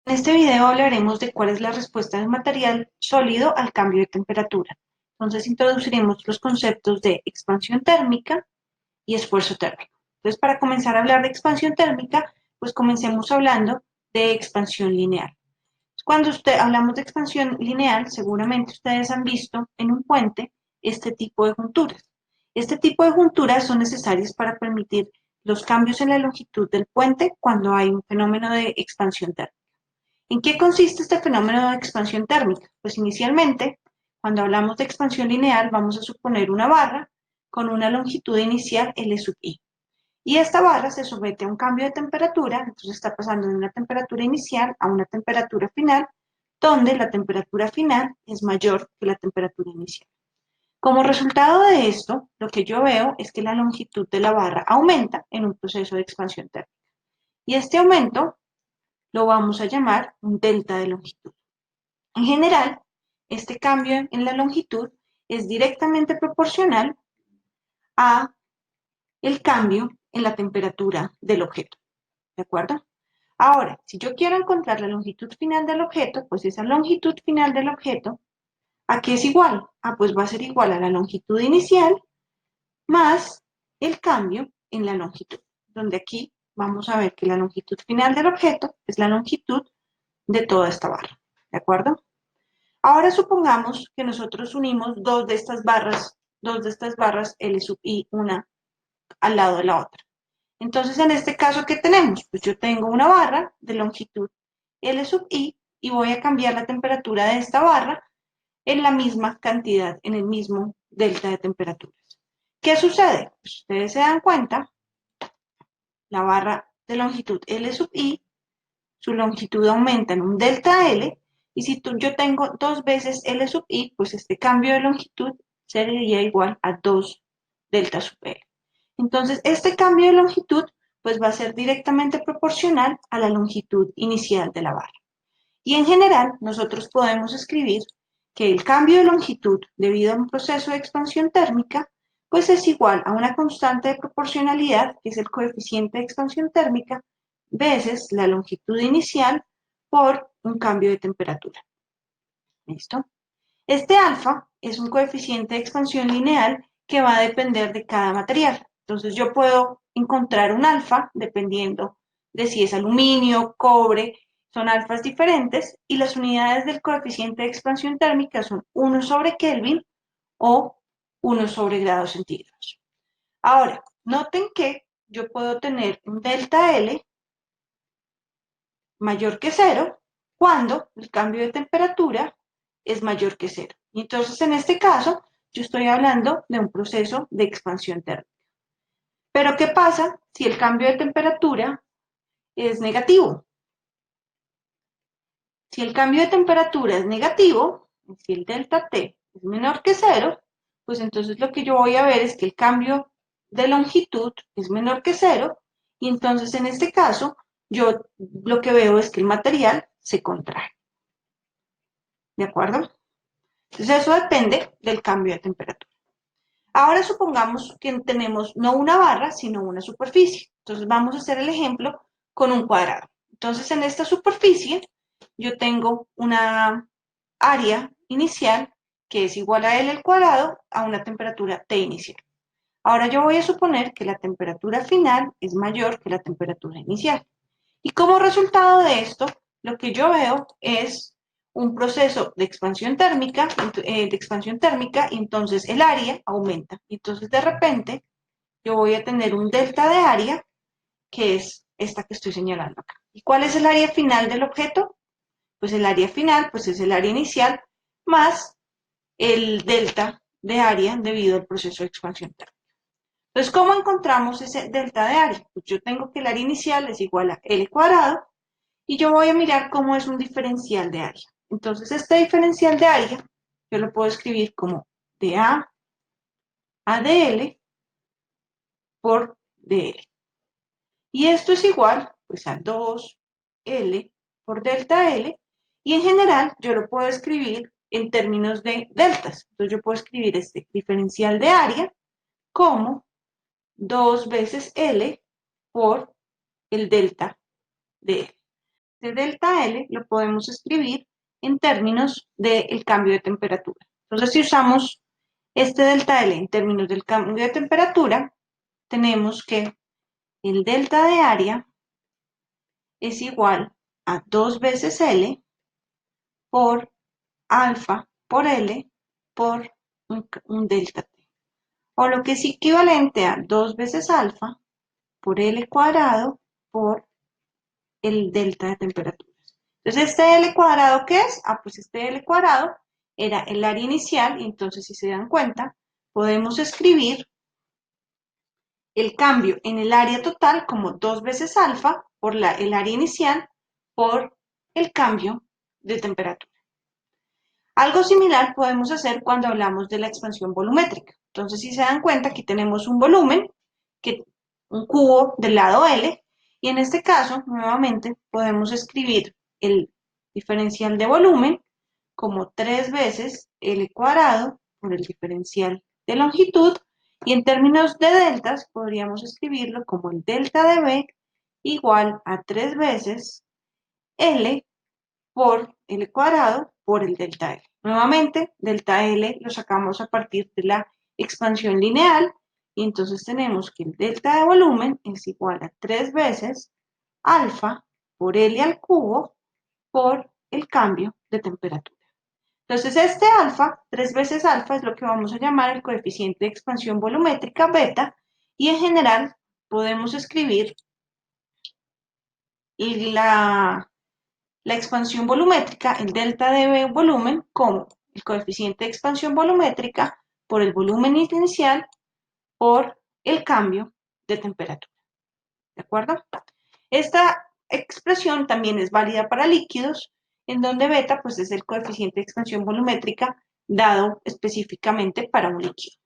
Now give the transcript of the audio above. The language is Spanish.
En este video hablaremos de cuál es la respuesta del material sólido al cambio de temperatura. Entonces introduciremos los conceptos de expansión térmica y esfuerzo térmico. Entonces, para comenzar a hablar de expansión térmica, pues comencemos hablando de expansión lineal. Cuando hablamos de expansión lineal, seguramente ustedes han visto en un puente este tipo de junturas. Este tipo de junturas son necesarias para permitir los cambios en la longitud del puente cuando hay un fenómeno de expansión térmica. ¿En qué consiste este fenómeno de expansión térmica? Pues inicialmente, cuando hablamos de expansión lineal, vamos a suponer una barra con una longitud inicial L sub i. Y esta barra se somete a un cambio de temperatura, entonces está pasando de una temperatura inicial a una temperatura final, donde la temperatura final es mayor que la temperatura inicial. Como resultado de esto, lo que yo veo es que la longitud de la barra aumenta en un proceso de expansión térmica. Y este aumento lo vamos a llamar un delta de longitud. En general, este cambio en la longitud es directamente proporcional a el cambio en la temperatura del objeto, ¿de acuerdo? Ahora, si yo quiero encontrar la longitud final del objeto, pues esa longitud final del objeto, ¿a qué es igual? Pues va a ser igual a la longitud inicial más el cambio en la longitud, donde aquí vamos a ver que la longitud final del objeto es la longitud de toda esta barra, ¿de acuerdo? Ahora supongamos que nosotros unimos dos de estas barras L sub i, una al lado de la otra. Entonces, en este caso, ¿qué tenemos? Pues yo tengo una barra de longitud L sub i y voy a cambiar la temperatura de esta barra en la misma cantidad, en el mismo delta de temperaturas. ¿Qué sucede? Pues ustedes se dan cuenta, la barra de longitud L sub i, su longitud aumenta en un delta L, y si yo tengo dos veces L sub i, pues este cambio de longitud sería igual a 2 delta sub L. Entonces, este cambio de longitud pues va a ser directamente proporcional a la longitud inicial de la barra. Y en general, nosotros podemos escribir que el cambio de longitud debido a un proceso de expansión térmica pues es igual a una constante de proporcionalidad, que es el coeficiente de expansión térmica, veces la longitud inicial por un cambio de temperatura. ¿Listo? Este alfa es un coeficiente de expansión lineal que va a depender de cada material. Entonces yo puedo encontrar un alfa dependiendo de si es aluminio, cobre, son alfas diferentes y las unidades del coeficiente de expansión térmica son 1 sobre Kelvin o 1 sobre grados centígrados. Ahora, noten que yo puedo tener un delta L mayor que cero cuando el cambio de temperatura es mayor que cero. Y entonces, en este caso, yo estoy hablando de un proceso de expansión térmica. Pero, ¿qué pasa si el cambio de temperatura es negativo? Si el cambio de temperatura es negativo, si el delta T es menor que cero, pues entonces lo que yo voy a ver es que el cambio de longitud es menor que cero, y entonces en este caso yo lo que veo es que el material se contrae. ¿De acuerdo? Entonces eso depende del cambio de temperatura. Ahora supongamos que tenemos no una barra, sino una superficie. Entonces vamos a hacer el ejemplo con un cuadrado. Entonces en esta superficie yo tengo una área inicial que es igual a L al cuadrado a una temperatura T inicial. Ahora yo voy a suponer que la temperatura final es mayor que la temperatura inicial. Y como resultado de esto, lo que yo veo es un proceso de expansión térmica, y entonces el área aumenta. Entonces de repente yo voy a tener un delta de área, que es esta que estoy señalando acá. ¿Y cuál es el área final del objeto? Pues el área final pues es el área inicial más el delta de área debido al proceso de expansión térmica. Entonces, ¿cómo encontramos ese delta de área? Pues yo tengo que el área inicial es igual a L cuadrado, y yo voy a mirar cómo es un diferencial de área. Entonces, este diferencial de área, yo lo puedo escribir como dA a dL por dL. Y esto es igual, pues, a 2L por delta L, y en general yo lo puedo escribir en términos de deltas. Entonces, yo puedo escribir este diferencial de área como 2 veces L por el delta de L. Este delta L lo podemos escribir en términos del cambio de temperatura. Entonces, si usamos este delta L en términos del cambio de temperatura, tenemos que el delta de área es igual a 2 veces L por alfa por L por un delta T. O lo que es equivalente a 2 veces alfa por L cuadrado por el delta de temperaturas. Entonces, ¿este L cuadrado qué es? Pues este L cuadrado era el área inicial, y entonces, si se dan cuenta, podemos escribir el cambio en el área total como 2 veces alfa por el área inicial por el cambio de temperatura. Algo similar podemos hacer cuando hablamos de la expansión volumétrica. Entonces, si se dan cuenta, aquí tenemos un volumen, un cubo del lado L, y en este caso, nuevamente, podemos escribir el diferencial de volumen como 3 veces L cuadrado por el diferencial de longitud, y en términos de deltas podríamos escribirlo como el delta de B igual a 3 veces L por L cuadrado por el delta L. Nuevamente, delta L lo sacamos a partir de la expansión lineal, y entonces tenemos que el delta de volumen es igual a 3 veces alfa por L al cubo por el cambio de temperatura. Entonces, este alfa, 3 veces alfa, es lo que vamos a llamar el coeficiente de expansión volumétrica beta, y en general podemos escribir la expansión volumétrica, el delta de B volumen, como el coeficiente de expansión volumétrica por el volumen inicial por el cambio de temperatura. ¿De acuerdo? Esta expresión también es válida para líquidos, en donde beta pues, es el coeficiente de expansión volumétrica dado específicamente para un líquido.